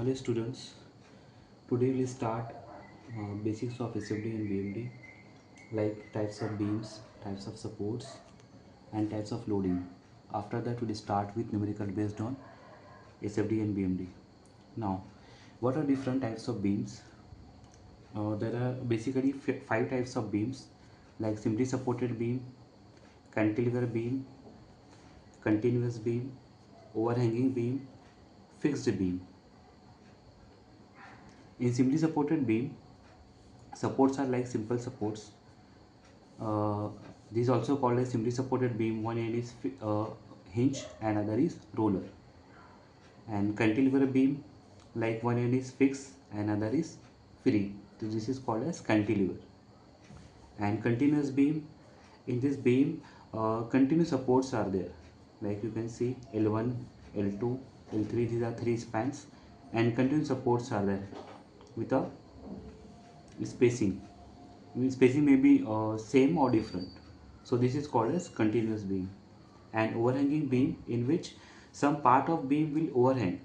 Hello students, today we'll start basics of SFD and BMD like types of beams, types of supports and types of loading. After that we'll start with numerical based on SFD and BMD. Now, what are different types of beams? There are basically 5 types of beams like simply supported beam, cantilever beam, continuous beam, overhanging beam, fixed beam. In simply supported beam, supports are like simple supports. This is also called as simply supported beam. One end is hinge and other is roller. And cantilever beam, like one end is fixed and other is free. So this is called as cantilever. And continuous beam, in this beam, continuous supports are there. Like you can see L1, L2, L3. These are 3 spans, and continuous supports are there with a spacing. Spacing may be same or different. So this is called as continuous beam. And overhanging beam, in which some part of beam will overhang,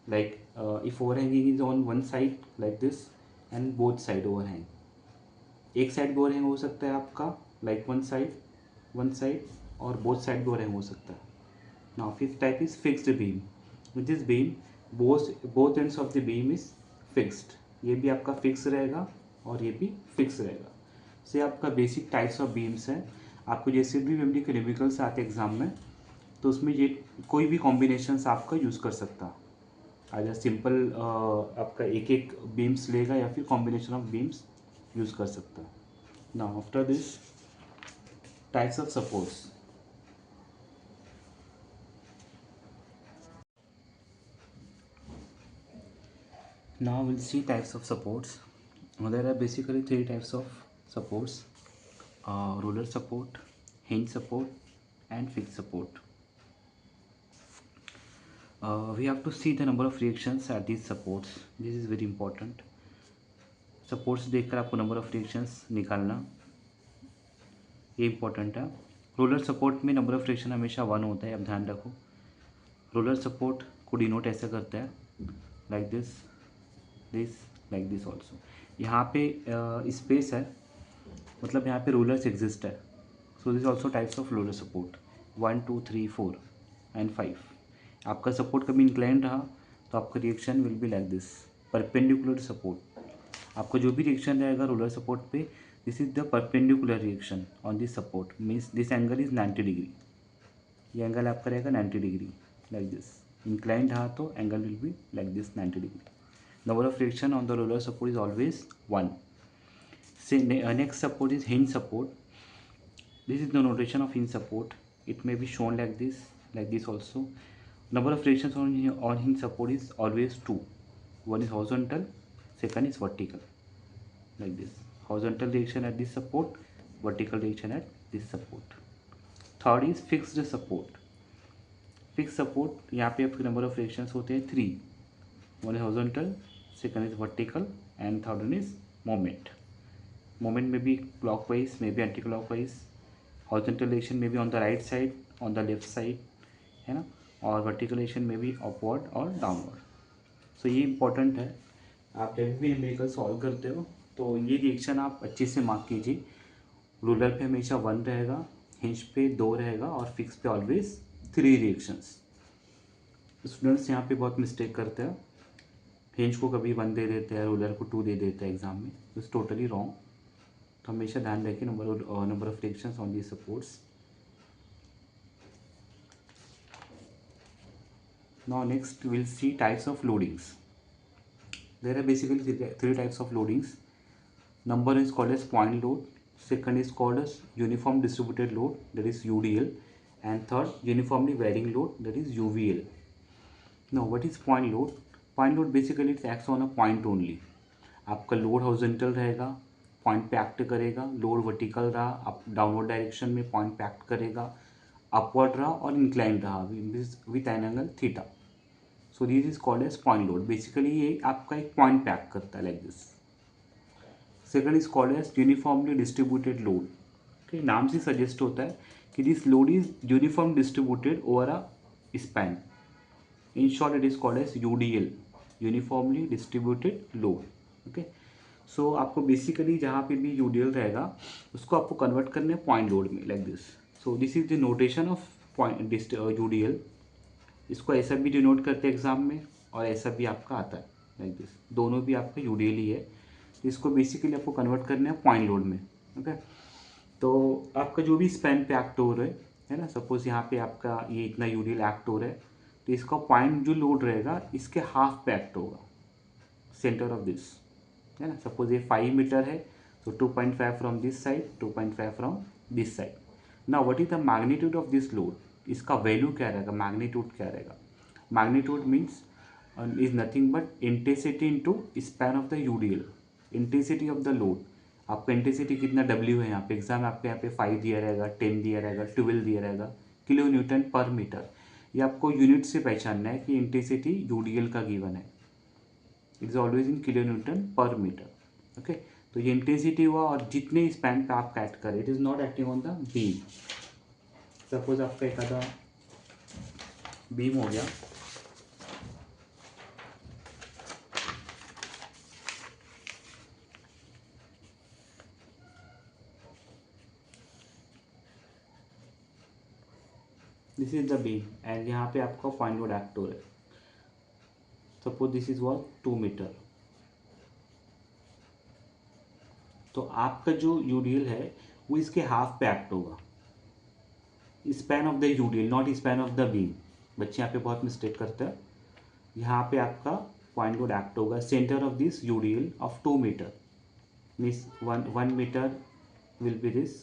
like if overhanging is on one side like this and both side overhang. एक side भी overhang हो सकता है आपका, like one side और both side भी overhang हो सकता है. Now fifth type is fixed beam. With this beam both ends of the beam is fixed. ये भी आपका फिक्स रहेगा और ये भी फिक्स रहेगा. से आपका बेसिक टाइप्स ऑफ बीम्स है. आपको जैसे भी मेमोरी के न्यूमेरिकल्स आते हैं एग्जाम में, तो उसमें ये कोई भी कॉम्बिनेशंस आपका यूज़ कर सकता. आइदर सिंपल आपका एक एक बीम्स लेगा या फिर कॉम्बिनेशन ऑफ बीम्स यूज़ कर सकता. Now after this types of supports. Now we'll see types of supports. There are basically 3 types of supports: roller support, hinge support, and fixed support. We have to see the number of reactions at these supports. This is very important. Supports देखकर आपको number of reactions निकालना ये important है. Roller support में number of reaction हमेशा 1 होता है, आप ध्यान रखो. रोलर सपोर्ट को डिनोट ऐसे करते हैं like this like this also. यहाँ पे स्पेस है, मतलब यहाँ पे रोलर्स एग्जिस्ट है. So this also types of roller support 1 2 3 4 and 5. आपका सपोर्ट कभी इंक्लाइन रहा तो आपका reaction will be like this, perpendicular support. आपका जो भी रिएक्शन रहेगा रोलर सपोर्ट पे, this is the perpendicular reaction on this support. Means this angle is 90 degree. ये एंगल आपका रहेगा 90 डिग्री लाइक दिस. इंक्लाइंड रहा तो angle will be like this 90 degree. Number of reaction on the roller support is always 1. Say next support is hinge support. This is the notation of hinge support. It may be shown like this also. Number of reactions on hinge support is always 2. One is horizontal, second is vertical, like this. Horizontal reaction at this support, vertical reaction at this support. Third is fixed support. Fixed support, यहाँ पे आपके number of reactions होते हैं 3. One is horizontal, second is vertical, and third one is moment. Moment may be clockwise, may be anti-clockwise. Horizontal reaction may be on the right side, on the left side, है ना. और vertical reaction may be upward और downward. So ये important है. आप जब भी numerical solve करते हो तो ये रिएक्शन आप अच्छे से मार्क कीजिए. रूलर पे हमेशा 1 रहेगा, हिंज पे 2 रहेगा और फिक्स पे ऑलवेज 3 रिएक्शंस. स्टूडेंट्स यहाँ पे बहुत मिस्टेक करते हैं. हिंज को कभी 1 दे देते हैं, रूलर को 2 दे देते हैं एग्जाम में. It's totally wrong. तो हमेशा ध्यान रखिए number of reactions on the supports. Now next will see types of loadings. There are basically 3 types of loadings. Number is called as point load, second is called as uniform distributed load, that is UDL, and third uniformly varying load, that is UVL. Now what is point load? Point load basically it's acts on a point only. आपका load horizontal रहेगा, point पे act करेगा. Load vertical रहा, up downward direction में point पे act करेगा. Upward रहा और इंक्लाइन रहा with an angle theta. So this is called as point load. Basically ये आपका एक पॉइंट पे एक्ट करता है like this. Second is called as uniformly distributed load. ठीक, नाम से सजेस्ट होता है कि this load is uniform distributed over a span. In short, it is called as UDL. Uniformly distributed load. Okay, so आपको basically जहाँ पे भी यूडीएल रहेगा उसको आपको कन्वर्ट करना है पॉइंट लोड में, like this. So this is the notation of point UDL. इसको ऐसा भी डिनोट करते हैं एग्जाम में और ऐसा भी आपका आता है, लाइक दिस। दोनों भी आपका यूडीएल ही है। इसको बेसिकली आपको कन्वर्ट करना है पॉइंट लोड में। ओके, तो आपका जो भी स्पैन पे एक्ट हो रहा है ना, सपोज यहाँ पे आपका ये इतना यूडीएल एक्ट हो रहा है, तो इसका पॉइंट जो लोड रहेगा इसके हाफ पे एक्ट होगा, सेंटर ऑफ दिस, है ना। सपोज ये 5 मीटर है, तो 2.5 from this side, 2.5 from this side. Now what is the magnitude of this load, इसका वैल्यू क्या रहेगा, मैग्नीट्यूड क्या रहेगा। Magnitude means is nothing but intensity into span of the UDL, intensity of the load. आपका intensity कितना W है यहाँ पे, एग्जाम आपके यहाँ पे 5 दिया रहेगा, 10 दिया रहेगा, 12 दिया रहेगा, किलो न्यूटन पर मीटर। ये आपको यूनिट से पहचानना है कि इंटेंसिटी यूडीएल का गिवन है, it is always in kilo Newton पर मीटर। ओके, तो ये इंटेंसिटी हुआ और जितने स्पैन पे आप ऐड करें, it is not acting on the beam. Suppose आपका एक आधा बीम हो गया, this is the beam and यहाँ पे आपका पॉइंट लोड एक्ट हो रहा है। Suppose this is what 2 metre, तो आपका जो यूडीएल है वो इसके हाफ पे एक्ट होगा, span of the UDL, not span of the beam. बच्चे यहाँ पे बहुत मिस्टेक करते हैं। यहाँ पे आपका पॉइंट लोड एक्ट होगा centre of this UDL of 2 metre, means 1 metre will be this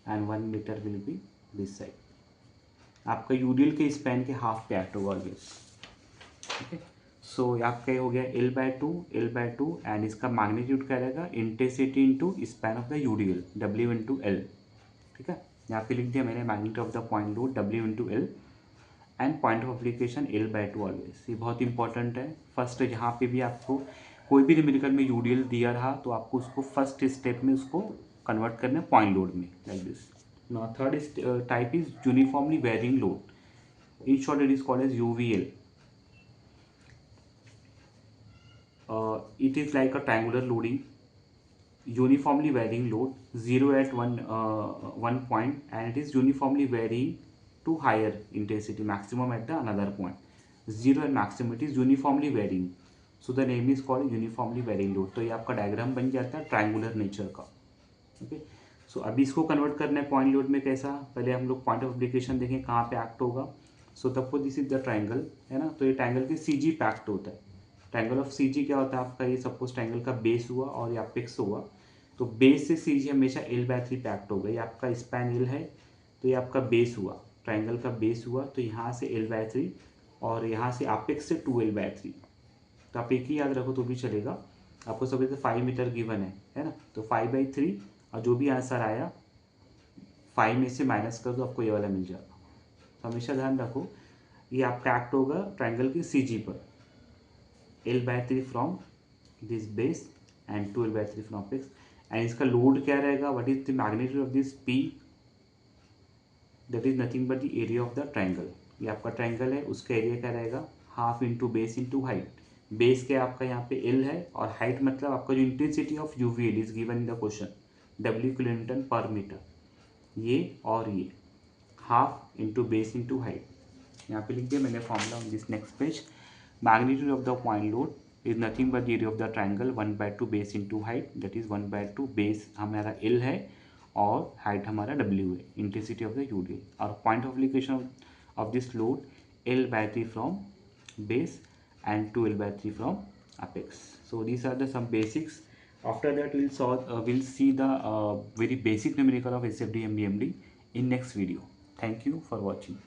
and 1 metre will be this side. आपका यूडीएल के स्पैन के हाफ पे एक्ट होगा ऑलवेज। ओके, सो आपका ये हो गया L/2 एंड इसका मैग्नीट्यूड क्या रहेगा, intensity into span of the UDL, W into L. ठीक है, यहाँ पे लिख दिया मैंने magnitude of the point load W into L and point of application L/2 always. ये बहुत इंपॉर्टेंट है। फर्स्ट जहाँ पे भी आपको कोई भी न्यूमेरिकल में यूडीएल दिया रहा तो आपको उसको फर्स्ट स्टेप में उसको कन्वर्ट करना है पॉइंट लोड में, like this. Now third type is uniformly varying load, in short it is called as UVL. It is like a triangular loading, uniformly varying load, zero at one point, and it is uniformly varying to higher intensity, maximum at the another point. Zero and maximum, it is uniformly varying, so the name is called uniformly varying load. तो ये आपका diagram बन जाता है triangular nature का। Okay, सो अभी इसको convert करना है पॉइंट लोड में। कैसा, पहले हम लोग पॉइंट ऑफ एप्लीकेशन देखें कहाँ पे एक्ट होगा। सो तब दिस इज द ट्रायंगल, है ना, तो ये ट्रायंगल के सीजी पे एक्ट होता है। ट्रायंगल ऑफ सीजी क्या होता है आपका, ये सपोज ट्रायंगल का बेस हुआ और ये अपेक्स हुआ, तो बेस से सीजी हमेशा L/3 पे एक्ट होगा। ये आपका स्पैन L है, तो ये आपका बेस हुआ, ट्रायंगल का बेस हुआ, तो यहाँ से L/3 और यहाँ से अपेक्स से 2L/3। तो आप एक ही याद रखो तो भी चलेगा। आपको सब 5 मीटर गिवन है ना, तो 5/3 और जो भी आंसर आया 5 में से माइनस कर दो, आपको ये वाला मिल जाएगा। तो हमेशा ध्यान रखो ये आपका एक्ट होगा ट्रायंगल की सीजी पर, L/3 from this base and 2L/3 from apex. And इसका लोड क्या रहेगा, what is the magnitude of this P, that is nothing but the area of the triangle. ये आपका ट्रायंगल है, उसका एरिया क्या रहेगा, half into base into height. Base क्या आपका यहाँ पे L है और हाइट मतलब आपका जो intensity of UVL is given in the question, W kilo Newton पर मीटर। ये और ये half into base into height. यहाँ पे लिख दिया मैंने formula on this next page. Magnitude of the point load is nothing but area of the triangle 1/2 base into height, that is 1/2 base हमारा L है और हाइट हमारा W है, इंटेंसिटी ऑफ द यूडीएल। और point of application of this load L/3 from base and 2L/3 from apex. So these are the some basics. After that we'll see the very basic numerical of SFD and BMD in next video. Thank you for watching.